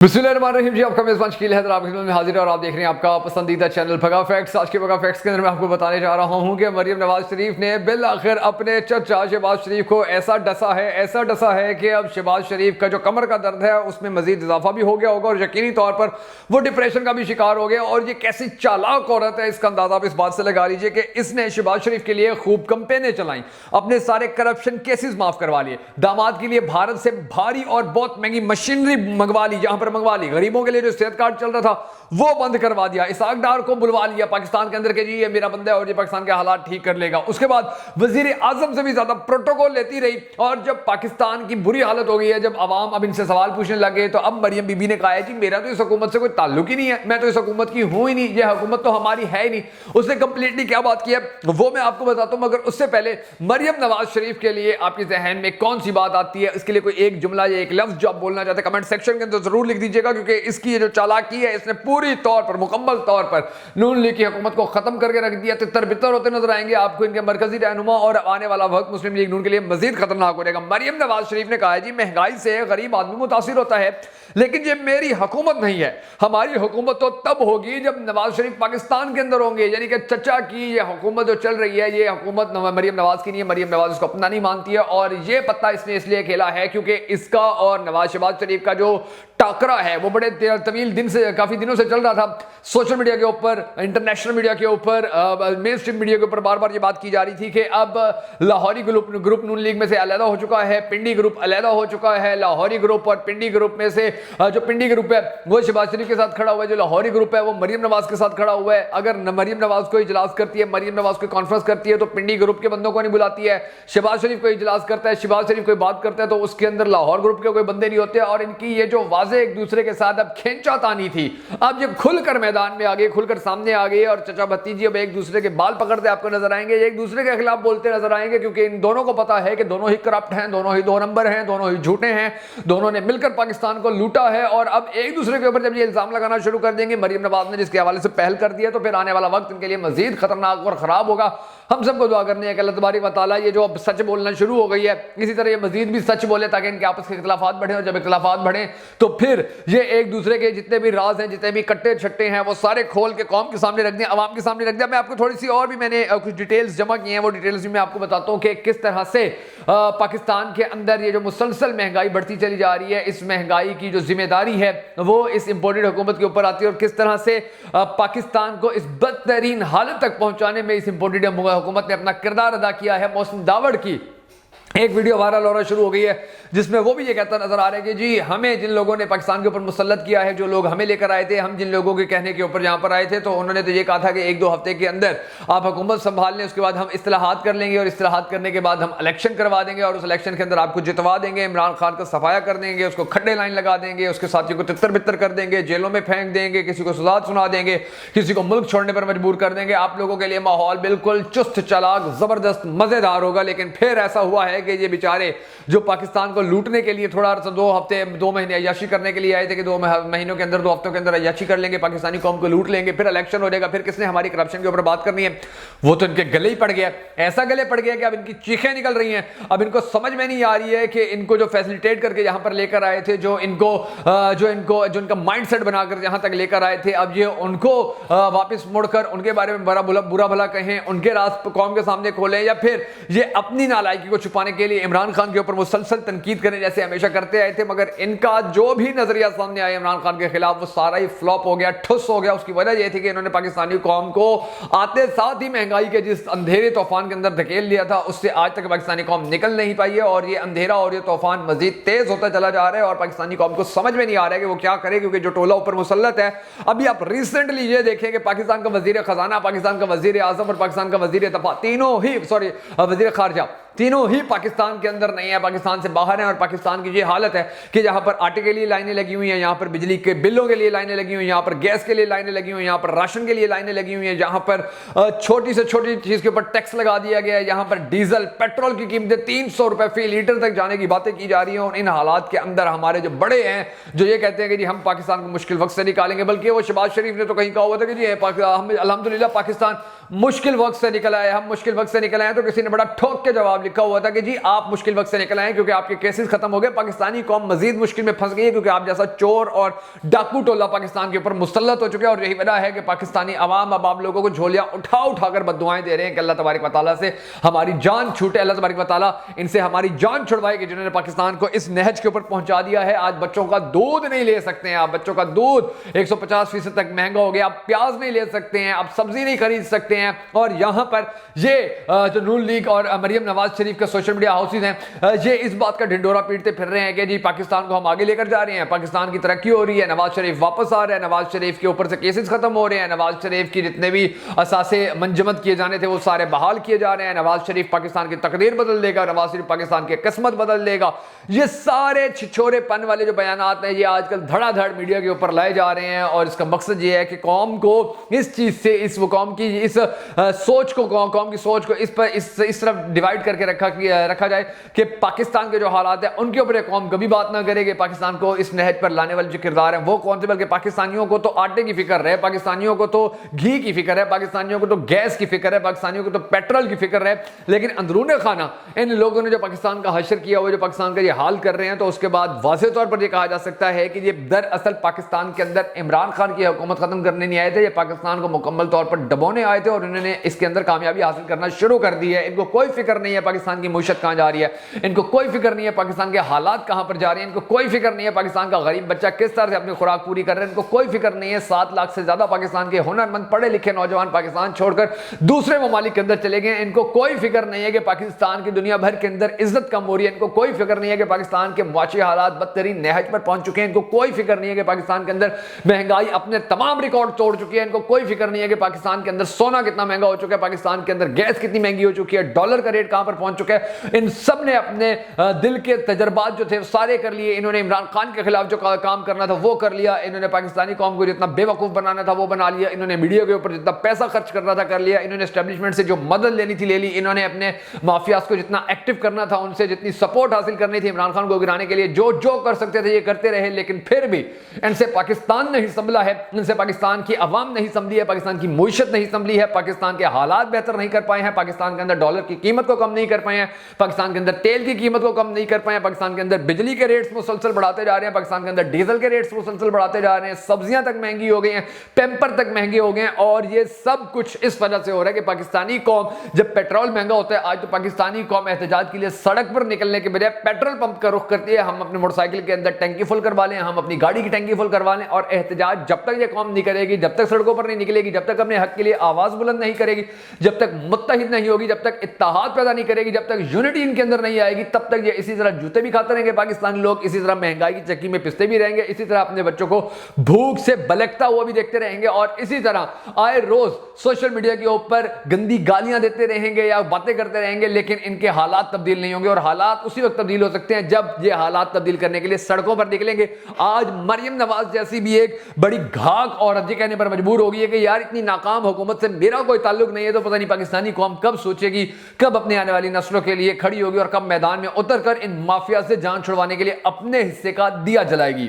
बिस्मिल्लाहिर्रहमानिर्रहीम जी, आपका मेज़बान शकील हैदर आपकी खिदमत में हाजिर है और आप देख रहे हैं आपका पसंदीदा चैनल भगा फैक्ट्स। आज के भगा फैक्ट्स के अंदर मैं आपको बताने जा रहा हूं कि मरियम नवाज शरीफ ने बिल आखिर अपने चचा शहबाज शरीफ को ऐसा डसा है कि अब शहबाज शरीफ का जो कमर का दर्द है उसमें मजीद इजाफा भी हो गया होगा और यकीनी तौर पर वो डिप्रेशन का भी शिकार हो गया। और ये कैसी चालाक औरत है, इसका अंदाजा आप इस बात से लगा लीजिए कि इसने शहबाज शरीफ के लिए खूब कैंपेनें चलाई, अपने सारे करप्शन केसेस माफ करवा लिए, दामाद के लिए भारत से भारी और बहुत महंगी मशीनरी मंगवा ली, जहां पर मंगवा ली, गरीबों के लिए जो सेहत कार्ड चल रहा था वो बंद करवा दिया, इसहाक डार को बुलवा लिया पाकिस्तान के अंदर के जी ये मेरा बंदा है और ये पाकिस्तान के हालात ठीक कर लेगा। उसके बाद वजीर आजम से भी ज्यादा प्रोटोकॉल लेती रही और जब पाकिस्तान की बुरी हालत हो गई है, जब अवाम अब इनसे सवाल पूछने लगे तो अब मरियम बीबी ने कहा है जी मेरा तो इस हुकूमत से कोई ताल्लुक ही नहीं है, मैं तो इस हुकूमत की हूं ही नहीं, ये हुकूमत तो हमारी है ही नहीं। उसने कंप्लीटली क्या बात की है वो मैं आपको बताता हूं, मगर उससे पहले मरियम नवाज शरीफ के लिए आपके जहन में कौन सी बात आती है, इसके लिए कोई एक जुमला या एक लफ्ज जो आप बोलना चाहते हैं कमेंट सेक्शन के अंदर जरूर लिख दीजिएगा, क्योंकि इसकी जो चालाकी है इसने पूरी तौर पर मुकम्मल तौर पर नून लीग की हुकूमत को खत्म करके रख दिया। तितर बितर होते नजर आएंगे आपको इनके मरकजी रहनुमा और आने वाला वक्त मुस्लिम लीग नून के लिए मजीद खतरनाक हो जाएगा। मरियम नवाज शरीफ ने कहा है जी महंगाई से गरीब आदमी मुतासिर होता है, लेकिन ये मेरी हुकूमत नहीं है, हमारी हुकूमत तो तब होगी जब नवाज शरीफ पाकिस्तान के अंदर होंगे, यानी कि चचा की ये हुकूमत जो चल रही है ये हुकूमत मरियम नवाज की नहीं है, मरियम नवाज उसको अपना नहीं मानती है। और ये पत्ता इसने इसलिए खेला है क्योंकि इसका और शहबाज शरीफ का जो टाकरा है वो बड़े तवील दिन से काफी दिनों से चल रहा था, सोशल मीडिया के ऊपर, इंटरनेशनल मीडिया के ऊपर, मेन स्ट्रीम मीडिया के ऊपर बार बार ये बात की जा रही थी कि अब लाहौरी ग्रुप नून लीग में से अलहदा हो चुका है, पिंडी ग्रुप अलहदा हो चुका है, लाहौरी ग्रुप और पिंडी ग्रुप में से जो पिंडी ग्रुप है वो शहबाज शरीफ के साथ खड़ा हुआ है, जो लाहौरी ग्रुप है वो मरियम नवाज के साथ खड़ा हुआ है। अगर मरियम नवाज को इजलास करती है, मरियम नवाज को कॉन्फ्रेंस करती है तो पिंडी ग्रुप के बंदों को नहीं बुलाती है, शहबाज शरीफ को इजलास करता है, शहबाज शरीफ कोई बात करता है तो उसके अंदर लाहौर ग्रुप के कोई बंदे नहीं होते। और इनकी ये जो वाजे एक दूसरे के साथ अब खींचातानी थी, अब ये खुलकर मैदान में आ गए, खुलकर सामने आ गए और चचा भतीजी अब एक दूसरे के बाल पकड़ते आपको नजर आएंगे, एक दूसरे के खिलाफ बोलते नजर आएंगे, क्योंकि इन दोनों को पता है कि दोनों ही करप्ट हैं, दोनों ही दो नंबर हैं, दोनों ही झूठे हैं, दोनों ने मिलकर पाकिस्तान को लूटा है। और अब एक दूसरे के ऊपर जब ये इल्जाम लगाना शुरू कर देंगे, मरियम नवाज ने जिसके हवाले से पहल कर दिया, तो फिर आने वाला वक्त इनके लिए मजीद खतरनाक और खराब होगा। हम सबको दुआ करनी है कि अल्लाह तबारक व तआला ये जो अब सच बोलना शुरू हो गई है इसी तरह ये मजीद भी सच बोले, ताकि इनके आपस के इख्तिलाफात बढ़े, और जब इख्तिलाफात बढ़े तो फिर ये एक दूसरे के जितने भी राज हैं, जितने भी कट्टे छट्टे हैं वो सारे खोल के कौम के सामने रख दें, आवाम के सामने रख दिया। मैं आपको थोड़ी सी और भी मैंने कुछ डिटेल्स जमा की हैं, वो डिटेल्स भी मैं आपको बताता हूँ कि किस तरह से पाकिस्तान के अंदर ये जो मुसलसल महंगाई बढ़ती चली जा रही है, इस महंगाई की जो जिम्मेदारी है वो इस इंपोर्टेड हुकूमत के ऊपर आती है, और किस तरह से पाकिस्तान को इस बदतरीन हालत तक पहुंचाने में इस इंपोर्टेड हुकूमत ने अपना किरदार अदा किया है। मोहसिन दावड़ की एक वीडियो वायरल होना शुरू हो गई है जिसमें वो भी ये कहता नजर आ रहा है कि जी हमें जिन लोगों ने पाकिस्तान के ऊपर मुसल्लत किया है, जो लोग हमें लेकर आए थे, हम जिन लोगों के कहने के ऊपर यहाँ पर आए थे, तो उन्होंने तो ये कहा था कि एक दो हफ्ते के अंदर आप हुकूमत संभाल लें, उसके बाद हम इस्तिलाहात कर लेंगे और इस्तिलाहात करने के बाद हम इलेक्शन करवा देंगे और उस इलेक्शन के अंदर आपको जितवा देंगे, इमरान खान का सफाया कर देंगे, उसको खड्डे लाइन लगा देंगे, उसके साथियों को तितर बितर कर देंगे, जेलों में फेंक देंगे, किसी को सजा सुना देंगे, किसी को मुल्क छोड़ने पर मजबूर कर देंगे, आप लोगों के लिए माहौल बिल्कुल चुस्त चालाक जबरदस्त मजेदार होगा। लेकिन फिर ऐसा हुआ है कि ये बेचारे जो पाकिस्तान को लूटने के लिए थोड़ा 2 महीने अय्याशी करने के लिए आए थे कि 2 महीनों के अंदर 2 हफ्तों के अंदर अय्याशी कर लेंगे, पाकिस्तानी कौम को लूट लेंगे, फिर इलेक्शन हो जाएगा, फिर किसने हमारी करप्शन के ऊपर बात करनी है, वो तो इनके गले ही पड़ गया, ऐसा गले पड़ गया कि अब इनकी चीखें निकल रही हैं। अब इनको समझ में नहीं आ रही है कि इनको जो फैसिलिटेट करके यहां पर लेकर आए थे, जो इनका माइंडसेट बनाकर यहां तक लेकर आए थे, अब ये उनको वापस मुड़कर उनके बारे में बुरा भला कहें, उनके राज कौम के सामने खोलें, या फिर ये अपनी नालायकी को छुपाने के लिए इमरान खान के ऊपर मुसलसल तनकीद करें जैसे हमेशा करते आए थे। मगर इनका जो भी नजरिया सामने आया इमरान खान के खिलाफ वो सारा ही फ्लॉप हो गया, ठुस हो गया। उसकी वजह यह थी कि इन्होंने पाकिस्तानी कौम को आते साथ ही महंगाई के जिस अंधेरे तूफान के अंदर धकेल लिया था उससे आज तक पाकिस्तानी कौम निकल नहीं पाई है, और ये अंधेरा और ये तूफान मजीद तेज होता चला जा रहा है और पाकिस्तानी कौम को समझ में नहीं आ रहा है कि वो क्या करे, क्योंकि जो टोला ऊपर मुसल्लत है। अभी आप रिसेंटली ये देखें कि पाकिस्तान का वजीर खजाना, पाकिस्तान का वजीर आजम और पाकिस्तान का वजीर दफा वजीर खारजा तीनों ही पाकिस्तान के अंदर नहीं है, पाकिस्तान से बाहर हैं। और पाकिस्तान की ये हालत है कि यहाँ पर आटे के लिए लाइनें लगी हुई हैं, यहाँ पर बिजली के बिलों के लिए लाइनें लगी हुई हैं, यहाँ पर गैस के लिए लाइनें लगी हुई हैं, यहाँ पर राशन के लिए लाइनें लगी हुई हैं, यहाँ पर छोटी से छोटी चीज के ऊपर टैक्स लगा दिया गया है, यहाँ पर डीजल पेट्रोल की कीमतें 300 रुपए फी लीटर तक जाने की बातें की जा रही हैं। और इन हालात के अंदर हमारे जो बड़े हैं जो ये कहते हैं कि जी हम पाकिस्तान को मुश्किल वक्त से निकालेंगे, बल्कि वो शहबाज शरीफ ने तो कहीं कहा हुआ था कि जी हम अल्हम्दुलिल्लाह पाकिस्तान مشکل وقت سے نکل آئے, ہم مشکل وقت سے نکل آئے. تو کسی نے بڑا ٹھوک کے جواب لکھا ہوا تھا کہ جی آپ مشکل وقت سے نکل آئے کیونکہ آپ کے کیسز ختم ہو گئے, پاکستانی قوم مزید مشکل میں پھنس گئی ہے کیونکہ آپ جیسا چور اور ڈاکو ٹولہ پاکستان کے اوپر مسلط ہو چکے ہیں, اور یہی وجہ ہے کہ پاکستانی عوام اب آپ لوگوں کو جھولیاں اٹھا اٹھا کر بددعائیں دے رہے ہیں کہ اللہ تبارک و تعالیٰ سے ہماری جان چھوٹے, اللہ تبارک و تعالیٰ ان سے ہماری جان چھڑوائے کہ جنہوں نے پاکستان کو اس نہج کے اوپر پہنچا دیا ہے. آج بچوں کا دودھ نہیں لے سکتے ہیں آپ, بچوں کا دودھ 150% تک مہنگا ہو گیا, آپ پیاز نہیں لے سکتے ہیں, آپ سبزی نہیں خرید سکتے ہیں. اور یہاں پر یہ جو نون لیگ اور مریم نواز شریف کے سوشل میڈیا ہاؤسز ہیں, یہ اس بات کا ڈھنڈورا پیٹتے پھر رہے ہیں کہ جی پاکستان کو ہم آگے لے کر جا رہے ہیں, پاکستان کی ترقی ہو رہی ہے, نواز شریف واپس آ رہے ہیں, نواز شریف کے اوپر سے کیسز ختم ہو رہے ہیں, نواز شریف کی جتنے بھی اثاثے منجمد کیے جانے تھے وہ سارے بحال کیے جا رہے ہیں, نواز شریف پاکستان کی تقدیر بدل دے گا, نواز شریف پاکستان کی قسمت بدل دے گا. یہ سارے چھچورے پن والے جو بیانات ہیں یہ آج کل دھڑا دھڑ میڈیا کے اوپر لائے جا رہے ہیں, اور اس کا مقصد یہ ہے کہ قوم کو اس چیز سے, اس قوم کی اس سوچ کو, قوم کی سوچ کو اس پر اس طرف ڈیوائیڈ کر کے رکھا جائے کہ پاکستان کے جو حالات ہیں ان کے اوپر قوم کبھی بات نہ کرے کہ پاکستان کو اس نہج پر لانے والے جو کردار ہیں وہ کون سے, بلکہ پاکستانیوں کو تو آٹے کی فکر ہے, پاکستانیوں کو تو گھی کی فکر ہے, پاکستانیوں کو تو گیس کی فکر ہے, پاکستانیوں کو تو پیٹرول کی فکر ہے. لیکن اندرون خانہ ان لوگوں نے جو پاکستان کا حشر کیا ہوا, جو پاکستان کا یہ حال کر رہے ہیں, تو اس کے بعد واضح طور پر یہ کہا جا سکتا ہے کہ یہ دراصل پاکستان کے اندر عمران خان کی حکومت ختم کرنے نہیں آئے تھے, یہ پاکستان کو مکمل طور پر دبونے آئے تھے اور انہوں نے اس کے اندر کامیابی حاصل کرنا شروع کر دی ہے. ان کو کوئی فکر نہیں ہے پاکستان کی معیشت کہاں جا رہی ہے, ان کو کوئی فکر نہیں ہے پاکستان کے حالات کہاں پر جا رہے ہیں, ان کو کوئی فکر نہیں ہے پاکستان کا غریب بچہ کس طرح سے اپنی خوراک پوری کر رہے ہیں, ان کو کوئی فکر نہیں ہے 7 لاکھ سے زیادہ پاکستان کے ہنرمند پڑھے لکھے نوجوان پاکستان چھوڑ کر دوسرے ممالک کے اندر چلے گئے. ان کو کوئی فکر نہیں ہے کہ پاکستان کی دنیا بھر کے اندر عزت کم ہو رہی ہے, ان کو کوئی فکر نہیں ہے کہ پاکستان کے معاشی حالات بدترین نہج پر پہنچ چکے ہیں, ان کو کوئی فکر نہیں ہے کہ پاکستان کے اندر مہنگائی اپنے تمام ریکارڈ توڑ چکی ہے, ان کو کوئی فکر نہیں ہے کہ پاکستان کے اندر سونا کتنا مہنگا ہو چکا ہے, پاکستان کے اندر گیس کتنی مہنگی ہو چکی ہے, ڈالر کا ریٹ کہاں پر پہنچ چکا ہے. ان سب نے اپنے دل کے تجربات جو تھے سارے کر لیے, انہوں نے عمران خان کے خلاف جو کام کرنا تھا وہ کر لیا, انہوں نے پاکستانی قوم کو جتنا بے وقوف بنانا تھا وہ بنا لیا, انہوں نے میڈیا کے اوپر جتنا پیسہ خرچ کرنا تھا کر لیا, انہوں نے اسٹیبلشمنٹ سے جو مدد لینی تھی لے لی, انہوں نے اپنے مافیاز کو جتنا ایکٹیو کرنا تھا ان سے جتنی سپورٹ حاصل کرنی تھی عمران خان کو گرانے کے لیے جو کر سکتے تھے یہ کرتے رہے. لیکن پھر بھی ان سے پاکستان نہیں سنبھلا ہے, ان سے پاکستان کی عوام نہیں سنبھلی ہے, پاکستان کی معیشت نہیں سنبھلی ہے, پاکستان کے حالات بہتر نہیں کر پائے ہیں, پاکستان کے اندر ڈالر کی قیمت کو کم نہیں کر پائے ہیں, پاکستان کے اندر تیل کی قیمت کو کم نہیں کر پائے ہیں, پاکستان کے اندر بجلی کے ریٹس مسلسل بڑھاتے جا رہے ہیں, پاکستان کے اندر ڈیزل کے ریٹس مسلسل بڑھاتے جا رہے ہیں, سبزیاں تک مہنگی ہو گئی ہیں, پیمپر تک مہنگے ہو گئے ہیں. اور یہ سب کچھ اس وجہ سے ہو رہا ہے کہ پاکستانی قوم, جب پیٹرول مہنگا ہوتا ہے, آج تو پاکستانی قوم احتجاج کے لیے سڑک پر نکلنے کے بجائے پیٹرول پمپ کا رخ کرتی ہے. ہم اپنے موٹر سائیکل کے اندر ٹینکی فل کروا لیں, ہم اپنی گاڑی کی ٹینکی فل کروا لیں, اور احتجاج جب تک یہ قوم نہیں کرے گی, جب تک سڑکوں پر نہیں نکلے گی, جب تک اپنے حق کے لیے آواز بلند نہیں کرے گی, جب تک متحد نہیں ہوگی, جب تک اتحاد پیدا نہیں کرے گی, جب تک یونٹی ان کے اندر نہیں آئے گی, تب تک یہ اسی طرح جوتے بھی کھاتے رہیں گے پاکستانی لوگ, اسی طرح مہنگائی کی چکی میں پستے بھی رہیں گے, اسی طرح اپنے بچوں کو بھوک سے بلکتا ہوا بھی دیکھتے رہیں گے, اور اسی طرح آئے روز سوشل میڈیا کے اوپر گندی گالیاں دیتے رہیں گے یا باتیں کرتے رہیں گے. لیکن ان کے حالات تبدیل نہیں ہوں گے, اور حالات اسی وقت تبدیل ہو سکتے ہیں جب یہ حالات تبدیل کرنے کے لیے سڑکوں پر نکلیں گے. آج مریم نواز جیسی بھی ایک بڑی گھاگ عورت یہ کہنے پر مجبور ہوگی ہے کہ یار اتنی ناکام حکومت سے میرا کوئی تعلق نہیں ہے, تو پتہ نہیں پاکستانی قوم کب سوچے گی, کب اپنے آنے والی نسلوں کے لیے کھڑی ہوگی, اور کب میدان میں اتر کر ان مافیا سے جان چھڑوانے کے لیے اپنے حصے کا دیا جلائے گی.